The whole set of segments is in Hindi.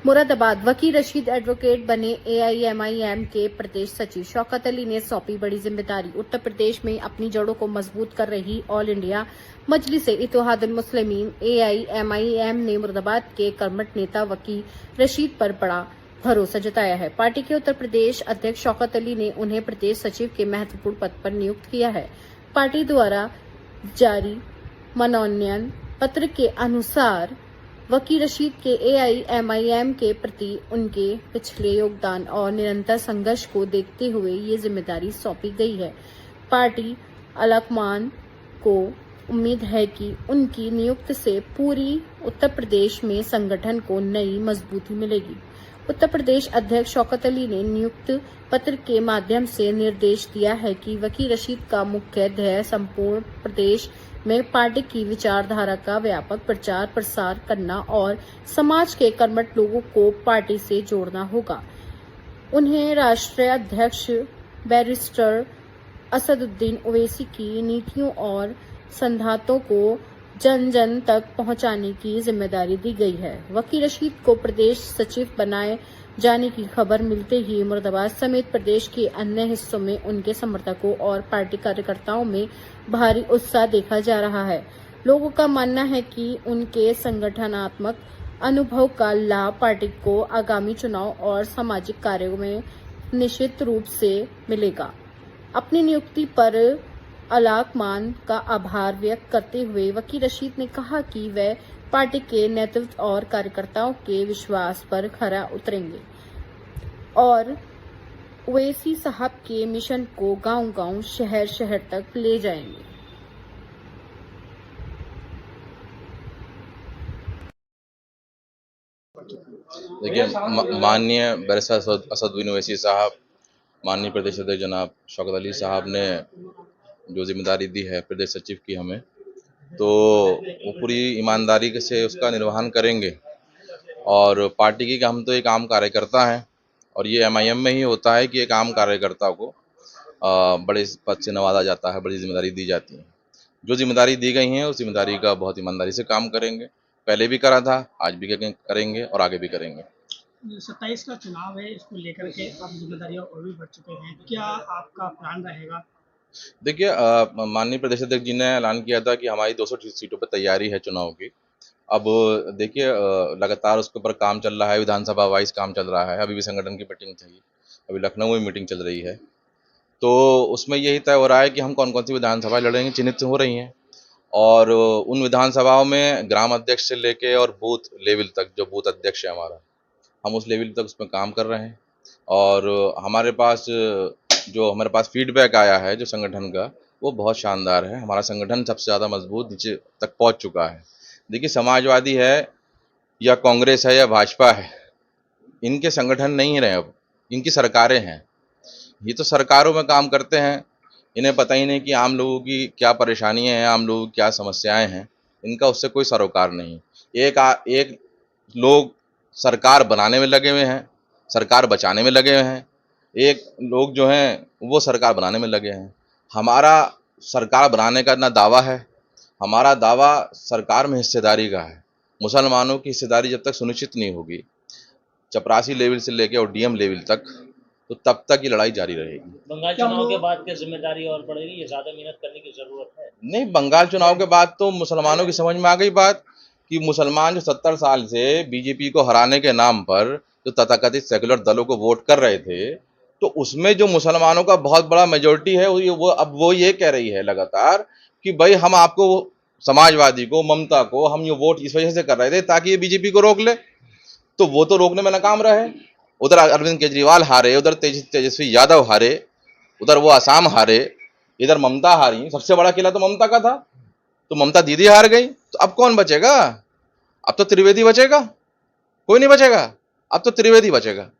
मुरादाबाद वकील रशीद एडवोकेट बने एआईएमआईएम के प्रदेश सचिव शौकत अली ने सौंपी बड़ी जिम्मेदारी। उत्तर प्रदेश में अपनी जड़ों को मजबूत कर रही ऑल इंडिया मजलिस इत्तेहादुल मुस्लिमीन एआईएमआईएम ने मुरादाबाद के कर्मठ नेता वकील रशीद पर बड़ा भरोसा जताया है। पार्टी के उत्तर प्रदेश अध्यक्ष शौकत अली ने उन्हें प्रदेश सचिव के महत्वपूर्ण पद पर नियुक्त किया है। पार्टी द्वारा जारी मनोनयन पत्र के अनुसार वकील रशीद के एआईएमआईएम के प्रति उनके पिछले योगदान और निरंतर संघर्ष को देखते हुए ये जिम्मेदारी सौंपी गई है। पार्टी अलाकमान को उम्मीद है कि उनकी नियुक्ति से पूरी उत्तर प्रदेश में संगठन को नई मजबूती मिलेगी। उत्तर प्रदेश अध्यक्ष शौकत अली ने नियुक्त पत्र के माध्यम से निर्देश दिया है कि वकील रशीद का मुख्य ध्येय संपूर्ण प्रदेश में पार्टी की विचारधारा का व्यापक प्रचार प्रसार करना और समाज के कर्मठ लोगों को पार्टी से जोड़ना होगा। उन्हें राष्ट्रीय अध्यक्ष बैरिस्टर असदुद्दीन ओवैसी की नीतियों और सिद्धांतों को जन जन तक पहुंचाने की जिम्मेदारी दी गई है। वकील रशीद को प्रदेश सचिव बनाए जाने की खबर मिलते ही मुरादाबाद समेत प्रदेश के अन्य हिस्सों में उनके समर्थकों और पार्टी कार्यकर्ताओं में भारी उत्साह देखा जा रहा है। लोगों का मानना है कि उनके संगठनात्मक अनुभव का लाभ पार्टी को आगामी चुनाव और सामाजिक कार्यों में निश्चित रूप से मिलेगा। अपनी नियुक्ति पर अलाकमान का आभार व्यक्त करते हुए वकील रशीद ने कहा कि वे पार्टी के नेतृत्व और कार्यकर्ताओं के विश्वास पर खरा उतरेंगे और ओवैसी साहब के मिशन को गांव-गांव, शहर-शहर तक ले जाएंगे। देखिए, माननीय बैरिस्टर असदुद्दीन ओवैसी साहब, माननीय प्रदेश अध्यक्ष जनाब शौकत अली साहब ने जो जिम्मेदारी दी है प्रदेश सचिव की हमें, तो वो पूरी ईमानदारी से उसका निर्वहन करेंगे। और पार्टी की हम तो एक आम कार्यकर्ता हैं और ये एमआईएम में ही होता है कि एक आम कार्यकर्ता को बड़े पद से नवाजा जाता है, बड़ी जिम्मेदारी दी जाती है। जो जिम्मेदारी दी गई है उस जिम्मेदारी का बहुत ईमानदारी से काम करेंगे। पहले भी करा था, आज भी करेंगे और आगे भी करेंगे। 27 का चुनाव है, इसको लेकर के अब जिम्मेदारियां और भी बढ़ चुके हैं, क्या आपका प्लान रहेगा? देखिए, माननीय प्रदेश अध्यक्ष जी ने ऐलान किया था कि हमारी 200 सीटों पर तैयारी है चुनाव की। अब देखिए, लगातार उसके ऊपर काम चल रहा है, विधानसभा वाइज काम चल रहा है। अभी भी संगठन की मीटिंग थी, अभी लखनऊ में मीटिंग चल रही है, तो उसमें यही तय हो रहा है कि हम कौन कौन सी विधानसभा लड़ेंगे, चिन्हित हो रही हैं। और उन विधानसभाओं में ग्राम अध्यक्ष से लेके और बूथ लेवल तक, जो बूथ अध्यक्ष है हमारा, हम उस लेवल तक उसमें काम कर रहे हैं। और हमारे पास फीडबैक आया है जो संगठन का, वो बहुत शानदार है। हमारा संगठन सबसे ज़्यादा मजबूत नीचे तक पहुंच चुका है। देखिए, समाजवादी है या कांग्रेस है या भाजपा है, इनके संगठन नहीं रहे, अब इनकी सरकारें हैं। ये तो सरकारों में काम करते हैं, इन्हें पता ही नहीं कि आम लोगों की क्या परेशानियां हैं, आम लोगों की क्या समस्याएं हैं। इनका उससे कोई सरोकार नहीं। एक लोग सरकार बनाने में लगे हुए हैं, सरकार बचाने में लगे हुए हैं। एक लोग जो हैं वो सरकार बनाने में लगे हैं। हमारा सरकार बनाने का ना दावा है, हमारा दावा सरकार में हिस्सेदारी का है। मुसलमानों की हिस्सेदारी जब तक सुनिश्चित नहीं होगी, चपरासी लेवल से लेकर और डीएम लेवल तक, तो तब तक ये लड़ाई जारी रहेगी। बंगाल चुनाव के बाद क्या जिम्मेदारी और बढ़ेगी, ये ज्यादा मेहनत करने की जरूरत है? नहीं, बंगाल चुनाव के बाद तो मुसलमानों की समझ में आ गई बात कि मुसलमान जो 70 साल से बीजेपी को हराने के नाम पर जो तथाकथित सेकुलर दलों को वोट कर रहे थे, तो उसमें जो मुसलमानों का बहुत बड़ा मेजोरिटी है वो अब वो ये कह रही है लगातार कि भाई हम आपको, समाजवादी को, ममता को, हम ये वोट इस वजह से कर रहे थे ताकि ये बीजेपी को रोक ले। तो वो तो रोकने में नाकाम रहे। उधर अरविंद केजरीवाल हारे, उधर तेजस्वी यादव हारे, उधर वो आसाम हारे, इधर ममता हारी। सबसे बड़ा किला तो ममता का था, तो ममता दीदी हार गई। तो अब कौन बचेगा? अब तो त्रिवेदी बचेगा, कोई नहीं बचेगा। अब तो त्रिवेदी बचेगा।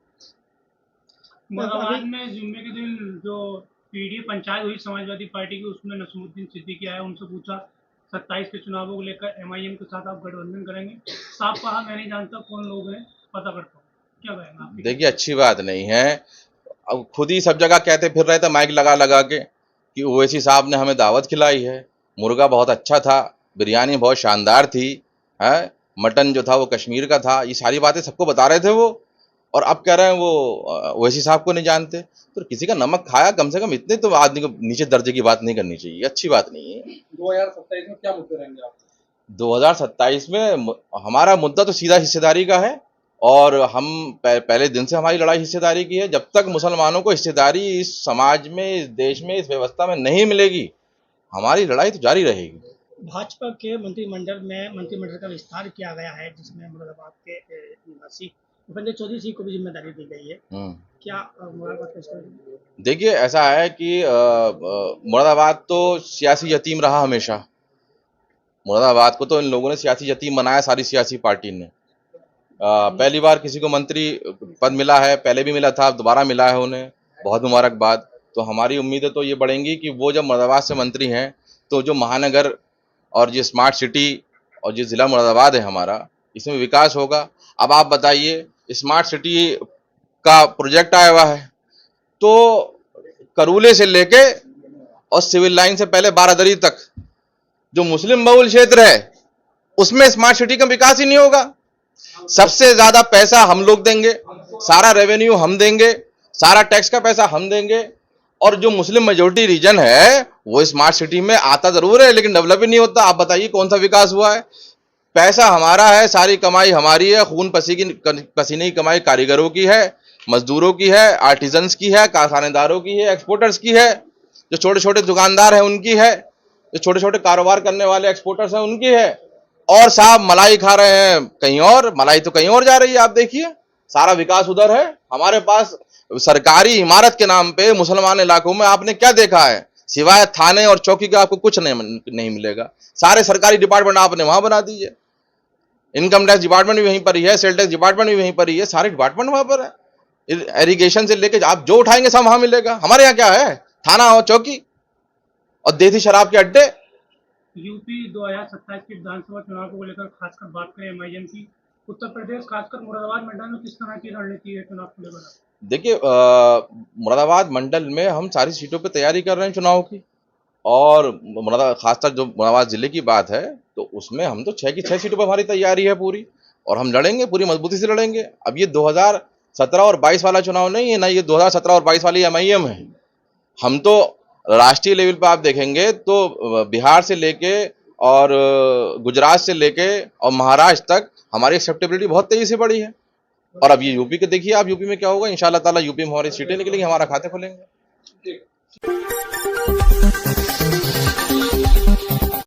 मुरादाबाद में जुम्मे के दिन जो पीडीए पंचायत हुई समाजवादी पार्टी की, उसमें नसीमुद्दीन सिद्दीकी आया, उनसे पूछा 27 के चुनावों को लेकर एमआईएम के साथ आप गठबंधन करेंगे? साफ कहा मैं नहीं जानता कौन लोग हैं, पता करता हूँ। क्या कहेंगे आप? देखिए, अच्छी बात नहीं है। अब खुद ही सब जगह कहते फिर रहे थे माइक लगा लगा के कि ओवैसी साहब ने हमें दावत खिलाई है, मुर्गा बहुत अच्छा था, बिरयानी बहुत शानदार थी, है, मटन जो था वो कश्मीर का था, ये सारी बातें सबको बता रहे थे वो, और अब कह रहे हैं वो ओवैसी साहब को नहीं जानते। तो किसी का नमक खाया, कम से कम इतने तो आदमी को नीचे दर्जे की बात नहीं करनी चाहिए, अच्छी बात नहीं है। 2027 में क्या मुद्दे रहेंगे आप? 2027 में हमारा मुद्दा तो सीधा हिस्सेदारी का है, और हम पहले दिन से हमारी लड़ाई हिस्सेदारी की है। जब तक मुसलमानों को हिस्सेदारी इस समाज में, इस देश में, इस व्यवस्था में नहीं मिलेगी, हमारी लड़ाई तो जारी रहेगी। भाजपा के मंत्रिमंडल का विस्तार किया गया है, जिसमें मुरादाबाद के निवासी भूपेंद्र चौधरी जी को भी जिम्मेदारी दी गई है। क्या मुरादाबाद का विस्तार? देखिए, ऐसा है कि मुरादाबाद तो सियासी यतीम रहा हमेशा। मुरादाबाद को तो इन लोगों ने सियासी यतीम बनाया, सारी सियासी पार्टी ने। पहली बार किसी को मंत्री पद मिला है, पहले भी मिला था, दोबारा मिला है उन्हें, बहुत मुबारकबाद। तो हमारी उम्मीदें तो ये बढ़ेंगी कि वो जब मुरादाबाद से मंत्री हैं, तो जो महानगर और ये स्मार्ट सिटी और जो ज़िला मुरादाबाद है हमारा, इसमें विकास होगा। अब आप बताइए, स्मार्ट सिटी का प्रोजेक्ट आया हुआ है, तो करूले से लेके और सिविल लाइन से पहले बारादरी तक जो मुस्लिम बहुल क्षेत्र है, उसमें स्मार्ट सिटी का विकास ही नहीं होगा। सबसे ज्यादा पैसा हम लोग देंगे, सारा रेवेन्यू हम देंगे, सारा टैक्स का पैसा हम देंगे, और जो मुस्लिम मेजोरिटी रीजन है वो स्मार्ट सिटी में आता जरूर है, लेकिन डेवलप ही नहीं होता। आप बताइए कौन सा विकास हुआ है? पैसा हमारा है, सारी कमाई हमारी है, खून पसीने की कमाई कारीगरों की है, मजदूरों की है, आर्टिजन्स की है, कारखानेदारों की है, एक्सपोर्टर्स की है, जो छोटे छोटे दुकानदार हैं उनकी है, जो छोटे छोटे कारोबार करने वाले एक्सपोर्टर्स हैं उनकी है। और साहब मलाई खा रहे हैं कहीं और, मलाई तो कहीं और जा रही है। आप देखिए, सारा विकास उधर है। हमारे पास सरकारी इमारत के नाम पे मुसलमान इलाकों में आपने क्या देखा है? सिवाय थाने और चौकी का आपको कुछ नहीं मिलेगा। सारे सरकारी डिपार्टमेंट आपने वहां बना दीजिए। इनकम टैक्स डिपार्टमेंट भी वहीं पर ही है, सेल टैक्स डिपार्टमेंट भी वहीं पर ही है, सारे डिपार्टमेंट वहां पर है। इरिगेशन से लेके आप जो उठाएंगे सब वहां मिलेगा। हमारे यहाँ क्या है? थाना और चौकी और देसी शराब के अड्डे। यूपी 2027 के विधानसभा चुनाव को लेकर खासकर बात करें एमआईएम की, उत्तर प्रदेश खासकर मुरादाबाद मंडल में किस तरह की रणनीति है चुनाव को लेकर? देखिए, मुरादाबाद मंडल में हम सारी सीटों पे तैयारी कर रहे हैं चुनाव की, और खासकर जो मुरादाबाद जिले की बात है, तो उसमें हम तो 6 की 6 सीटों पर हमारी तैयारी है पूरी, और हम लड़ेंगे, पूरी मजबूती से लड़ेंगे। अब ये 2017 और 22 वाला चुनाव नहीं है ना, ये 2017 और 22 वाली एमआईएम है। हम तो राष्ट्रीय लेवल पे आप देखेंगे तो बिहार से लेके और गुजरात से लेके और महाराष्ट्र तक हमारी एक्सेप्टेबिलिटी बहुत तेजी से बढ़ी है। और अब ये यूपी के देखिए आप, यूपी में क्या होगा। इंशाल्लाह ताला यूपी में हमारी सीटें निकलेंगी, हमारा खाते खुलेंगे।